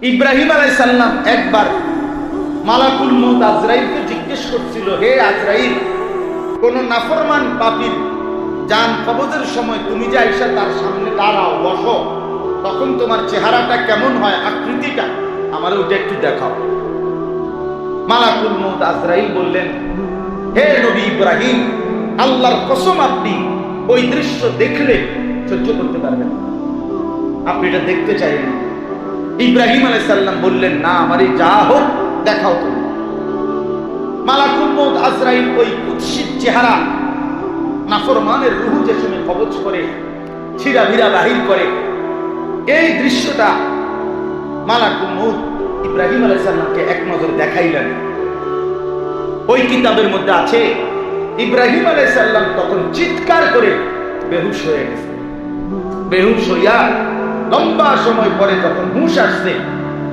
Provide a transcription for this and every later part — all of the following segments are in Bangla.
ইব্রাহিম আলাইহিস সালাম একবার মালাকুল মউত আজরাইলকে জিজ্ঞেস করছিল, হে আজরাইল, কোন নাফরমান পাপীর জান কবজের সময় তুমি যে আয়েশা তার সামনে দাঁড়াও, বসো, তখন তোমার চেহারাটা কেমন হয়, আকৃতিটা আমার ওটা একটু দেখাও। মালাকুল মউত আজরাইল বললেন, হে নবী ইব্রাহিম, আল্লাহর কসম আপনি ওই দৃশ্য দেখলে সহ্য করতে পারবেন না, আপনি এটা দেখতে চাইবেন। ইব্রাহিম আলাইহিস সালাম বললেন, না, আমারই যা হোক দেখাও তুমি। মালাকুল মউত আজরাইল ওই কুৎসিত চেহারা নাফরমানের রূহ যে সময় কবজ করে ছিঁড়া ভিড়া বাহির করে, এই দৃশ্যটা মালাকুল মউত ইব্রাহিম আলাইহিস সালামকে এক নজর দেখাইলেন। ওই কিতাবের মধ্যে আছে, ইব্রাহিম আলাইহিস সালাম তখন চিৎকার করে বেহুশ হয়ে গেছে। বেহুশ হইয়া লম্বা সময় পরে যখন হুঁশ আসছে,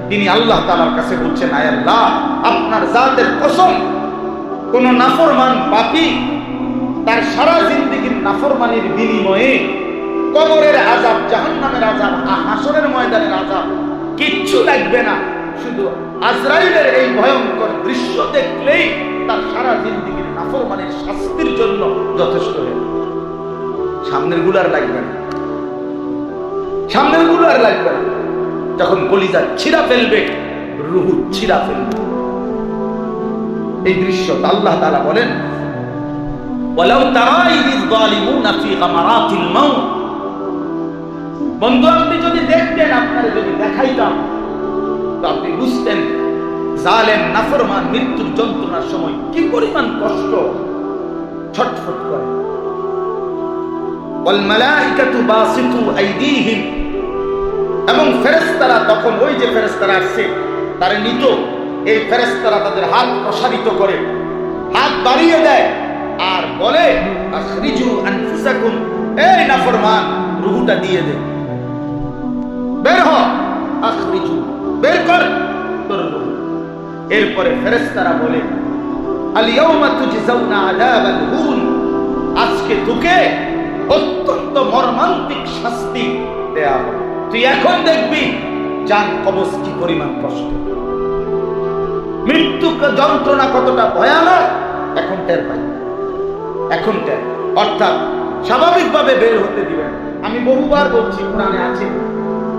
তিনি আল্লাহ তাআলার কাছে বলছেন, আয় আল্লাহ, আপনার জাতের কসম, কোন নাফরমান পাপী তার সারা জিন্দেগীর নাফরমানির বিনিময়ে কবরের আযাব, জাহান্নামের আযাব, হাসরের ময়দানের আযাব কিচ্ছু লাগবে না, শুধু আজরাইলের এই ভয়ঙ্কর দৃশ্য দেখলেই তার সারা জিন্দেগীর নাফরমানির শাস্তির জন্য যথেষ্ট হয়ে। সামনের গুলো আর লাগবে না, সামনের গুলো আর লাগবে না। যখন কলিজা ছিঁড়া ফেলবে, রূহ ছিঁড়া ফেলবে, এই দৃশ্য আল্লাহ তাআলা বলেন, ওয়ালাউ তারা ইযিল যালিমুনা ফি গামারাতিল মাউত। বন্ধু, আপনি যদি দেখতেন, আপনারা যদি দেখাইতাম, তো আপনি বুঝতেন জালেম নাফরমান মৃত্যুর যন্ত্রণার সময় কি পরিমাণ কষ্ট ছটফট করে। ওয়াল মালাইকাতু বাসিতু আইদিহিম, এবং ফেরেশতারা তখন, ওই যে ফেরেশতারা আসছে তারা নিত, এই ফেরেশতারা তাদের হাত প্রসারিত করে, হাত বাড়িয়ে দেয় আর বলে, আখরিজু আনফুসাকুম, এই নাফরমান, রূহটা দিয়ে দে, বের হ, আখরিজু, বের কর তোর রূহ। এরপরে ফেরেশতারা বলে, আল ইয়াউমা তুজজাউনা আযাবাল হুন, আজকে তোকে অত্যন্ত মর্মান্তিক শাস্তি দেয়া হবে, তুই এখন দেখবি জান কবজ কি পরিমাণ কষ্ট, মৃত্যু যন্ত্রণা কতটা ভয়ানক এখন টের পাই, এখন টের। অর্থাৎ স্বাভাবিকভাবে বের হতে দিবেন। আমি বহুবার বলছি, কোরআনে আছে,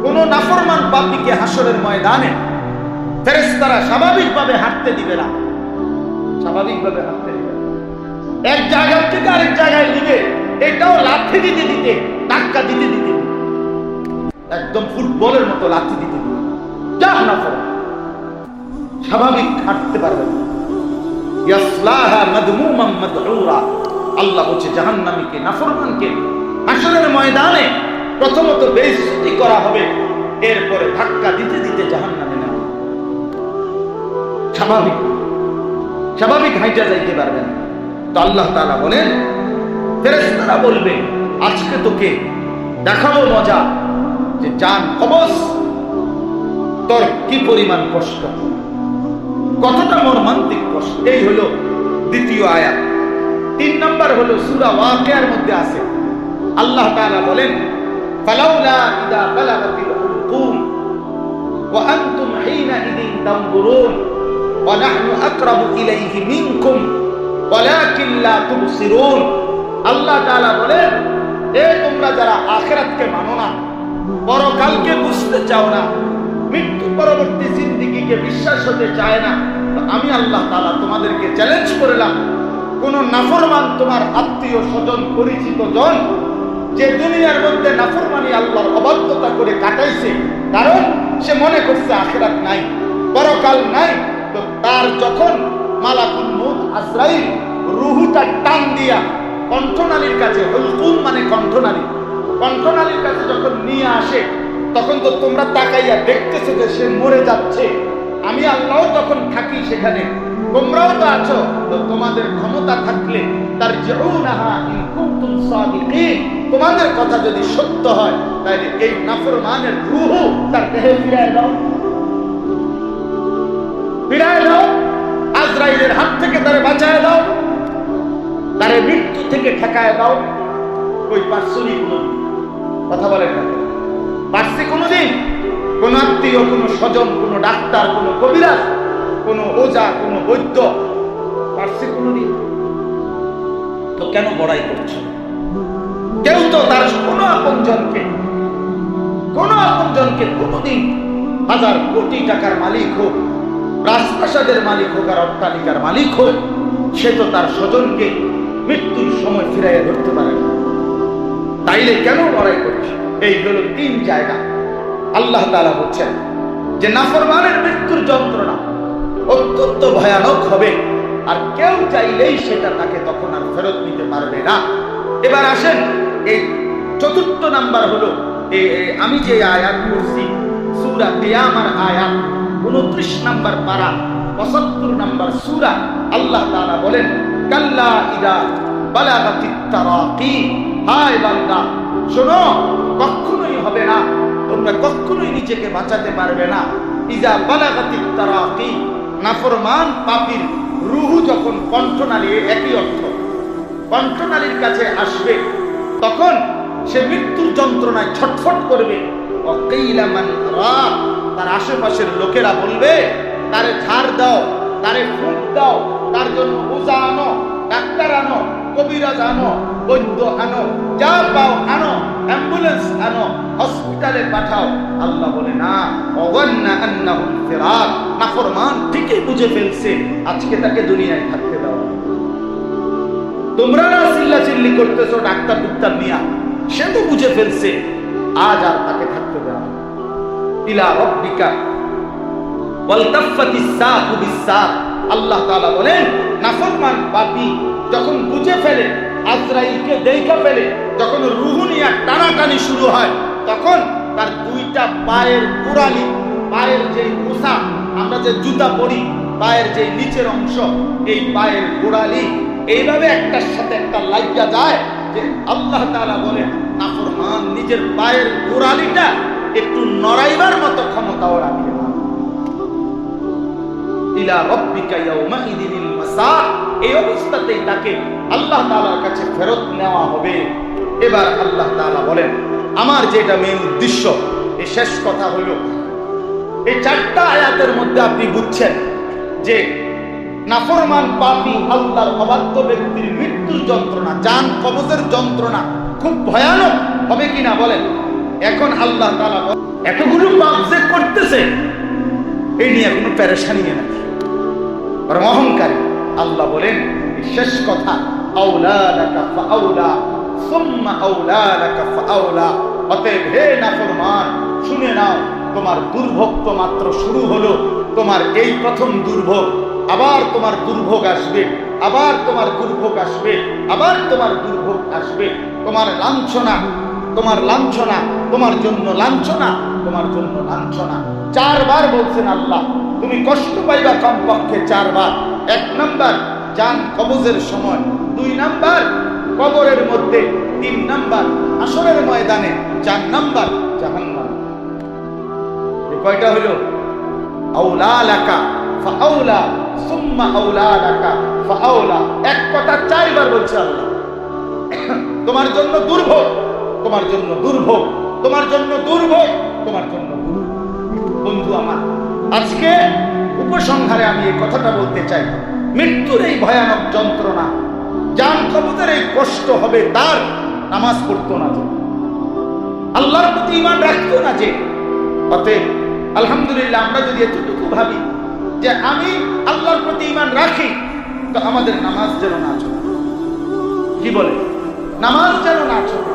কোন নাফরমান পাপীকে হাসরের ময়দানে ফেরেশতারা স্বাভাবিকভাবে হাঁটতে দিবে না, স্বাভাবিকভাবে হাঁটতে দিবে না। এক জায়গা থেকে আরেক জায়গায় নিবে, এটাও লাথি দিতে দিতে, ধাক্কা দিতে দিতে, একদম ফুটবলের মতো লাথি দিতে দিতে, যা না করে স্বাভাবিক হাঁটতে পারবে না। ইয়াসলাহা মাদমুমান মাদউরা, আল্লাহ বলছে জাহান্নামীকে, নাফরমানকে হাসরের ময়দানে প্রথমত বেইজ্জতি করা হবে, এরপরে ধাক্কা দিতে দিতে জাহান্নামে নেওয়া। স্বাভাবিক স্বাভাবিক হাইটা যাইতে পারবে না। তো আল্লাহ তাআলা বলেন, ফেরেশতারা বলবে, আজকে তোকে দেখাবো মজা, যে জান কবজ তোর কি পরিমাণ কষ্ট, কতটা মর্মান্তিক কষ্ট। এই হলো দ্বিতীয় আয়াত। 3 নম্বর হলো সূরা ওয়াকিয়ার মধ্যে আছে, আল্লাহ তাআলা বলেন, ফালাউলা ইযা বালাগাতিল হুলকুম ওয়া আনতুম হিনা ইযিন তানজুরুন ওয়া নাহনু আকরাবু ইলাইহি মিনকুম ওয়ালাকিন লা তুবসিরুন। আল্লাহ তাআলা বলেন, এ তোমরা যারা আখিরাতকে মানো না, পরকালকে বুঝতে চাও না, মৃত্যু পরবর্তী জিন্দেগিকে বিশ্বাস হতে চায় না, তো আমি আল্লাহ তাআলা তোমাদেরকে চ্যালেঞ্জ করলাম, কোন নাফরমান তোমার আত্মীয় স্বজন পরিচিত জন যে দুনিয়ার মধ্যে নাফরমানি আল্লাহর অবাধ্যতা করে কাটাইছে, কারণ সে মনে করছে আখিরাত নাই, পরকাল নাই, তো তার যখন মালাকুল মউত আজরাইল রূহটা টান দিয়া কণ্ঠনালীর কাছে, হুলকুম মানে কণ্ঠনালী, কণ্ঠনালীর কাছে যখন নিয়ে আসে, তখন তো তোমরা তাকাইয়া দেখতেছো যে সে মরে যাচ্ছে, আমি আল্লাহ তখন থাকি সেখানে, তোমরাও তো আছো, তো তোমাদের ক্ষমতা থাকলে তারজিউনাহা ইন কুনতুম সাদিকিন, তোমাদের কথা যদি সত্য হয়, তাহলে এই নাফরমানের রূহ তার দেহে ফিরায় দাও, ফিরায় দাও, আজরাইলের হাত থেকে তারে বাঁচায় দাও, তারে মৃত্যু থেকে ঠেকায় দাও। ওই পার্সনি কোনদিন কথা বলেন না, পারছি কোনদিন? কোন আত্মীয়, কোন স্বজন, কোন ডাক্তার, কোন কবিরাজ, কোন ওজা, কোন বৈদ্য পারছে কোনদিন? তো কেন বড়াই করছো? কেউ তো তার কোনো আপনজনকে কোনদিন হাজার কোটি টাকার মালিক হোক, রাজপ্রাসাদের মালিক হোক, আর অট্টালিকার মালিক হোক, সে তো তার স্বজনকে মৃত্যুর সময় ফিরাইয়া ধরতে পারে না। তাইলে কেন বড়াই করছে? এই হলো 3 জায়গা। আল্লাহ তাআলা বলছেন যে নাফরমানের মৃত্যুর যন্ত্রণা অত্যন্ত ভয়ানক হবে, আর কেউ চাইলেই সেটা তাকে তখন আর ফেরত নিতে পারবে না। এবার আসেন, এই 4th নাম্বার হলো আমি যে আয়াত পড়ছি সূরা কিয়ামার আয়াত 29 নাম্বার পারা 75 নাম্বার সূরা। আল্লাহ তাআলা বলেন কাল্লা ইদা বালাগাতিত তারাকি, হায় বান্দা শোনো, কখনোই হবে না, তোমরা কখনোই নিজেকে বাঁচাতে পারবে না। ইজা বালাগাতিত তারাকি, নাফরমান পাপীর রূহ যখন কণ্ঠনালী, একই অর্থ, কণ্ঠনালীর কাছে আসবে, তখন সে মৃত্যুর যন্ত্রণায় ছটফট করবে। ওয়াকিলা মান রাক, তার আশেপাশের লোকেরা বলবে তারে ঝাড় দাও, তারে ফুঁক দাও, তার জন্য ওজা আনো, ডাক্তার আনো, কবিরাজ আনো, বৈদ্য আনো, যা পাও আনো, অ্যাম্বুলেন্স আনো, হসপিটালে পাঠাও। আল্লাহ বলে না, ওয়ান্না আন্নাহুম ফিরাক, নাফরমান ঠিকই বুঝে ফেলছে আজকে তাকে দুনিয়ায় থাকতে দাও। তোমরা না চিল্লাচিল্লি করতেছো ডাক্তার দুক্তার নিয়া, সে তো বুঝে ফেলছে আজ আর তাকে থাকতে দেওয়া। ইলা রাব্বিকা ওয়ালতাফাতিস সাকু বিস-সাক, আল্লাহ তাআলা বলেন নাফরমান পাপী যখন বুঝে ফেলে, আজরাইলকে দেখা ফেলে, যখন রূহ নিয়ে টানাটানি শুরু হয়, তখন তার 2টা পায়ের গোড়ালি, পায়ের যে খোসা, আমরা যে জুতা পরি, পায়ের যে নিচের অংশ, এই পায়ের গোড়ালি এইভাবে একটার সাথে একটা লাগিয়া যায় যে আল্লাহ তাআলা বলেন নাফরমান নিজের পায়ের গোড়ালিটা একটু নড়াইবার মতো ক্ষমতাও রাখে না। ইলা রাব্বিকা ইয়াউমাইদিনিল মাসাক, এই অবস্থাতেই তাকে আল্লাহ তাআলার কাছে ফেরত নেওয়া হবে। এবার আল্লাহ তাআলা বলেন, আমার যেটা মেইন উদ্দেশ্য, এই শেষ কথা হলো, এই 4টা আয়াতের মধ্যে আপনি বুঝছেন যে নাফরমান পাপী আল্লাহর অবাধ্য ব্যক্তির মৃত্যুর যন্ত্রণা, জান কবজের যন্ত্রণা খুব ভয়ানক হবে কিনা বলেন। এখন আল্লাহ তাআলা এতগুলো পাপ যে করতেছে এই নিয়ে কোনো পেরেশানি নেই, বরং অহংকারী। আল্লাহ বলেন শেষ কথা, আউলা লাকা ফাআউলা সুম্মা আউলা লাকা ফাআউলা, অতএব হে নাফরমান শুনে নাও, তোমার দুর্ভোগ তো মাত্র শুরু হলো। তোমার এই প্রথম দুর্ভোগ, আবার তোমার দুর্ভোগ আসবে, আবার তোমার দুর্ভোগ আসবে, আবার তোমার দুর্ভোগ আসবে। তোমার লাঞ্ছনা, তোমার লাঞ্ছনা, তোমার জন্য লাঞ্ছনা, তোমার জন্য লাঞ্ছনা। 4 বার বলছেন আল্লাহ, তুমি কষ্ট পাইবা কমপক্ষে 4 বার। 1 নাম্বার জান কবজের সময়, 2 নাম্বার কবরের মধ্যে, 3 নাম্বার হাসরের ময়দানে, 4 নাম্বার জাহান্নাম। এই কয়টা হলো? আউলা লাকা ফাআউলা সুম্মা আউলা লাকা ফাআউলা। এক কথা 4 বার বলছে আল্লাহ, তোমার জন্য দুর্ভোগ, তোমার জন্য দুর্ভোগ, তোমার জন্য দুর্ভোগ, তোমার জন্য দুর্ভোগ। বন্ধু আমার, আজকে উপসংহারে আমি এই কথাটা বলতে চাই, মৃত্যুর এই ভয়ানক যন্ত্রণা, জান কবজের এই কষ্ট হবে তার, নামাজ পড়তো না যে, আল্লাহর প্রতি ঈমান রাখতো না যে। অতএব আলহামদুলিল্লাহ, আমরা যদি এতটুকু ভাবি যে আমি আল্লাহর প্রতি ঈমান রাখি, তো আমাদের নামাজ যেন না চলে। কি বলে? নামাজ যেন না চলে।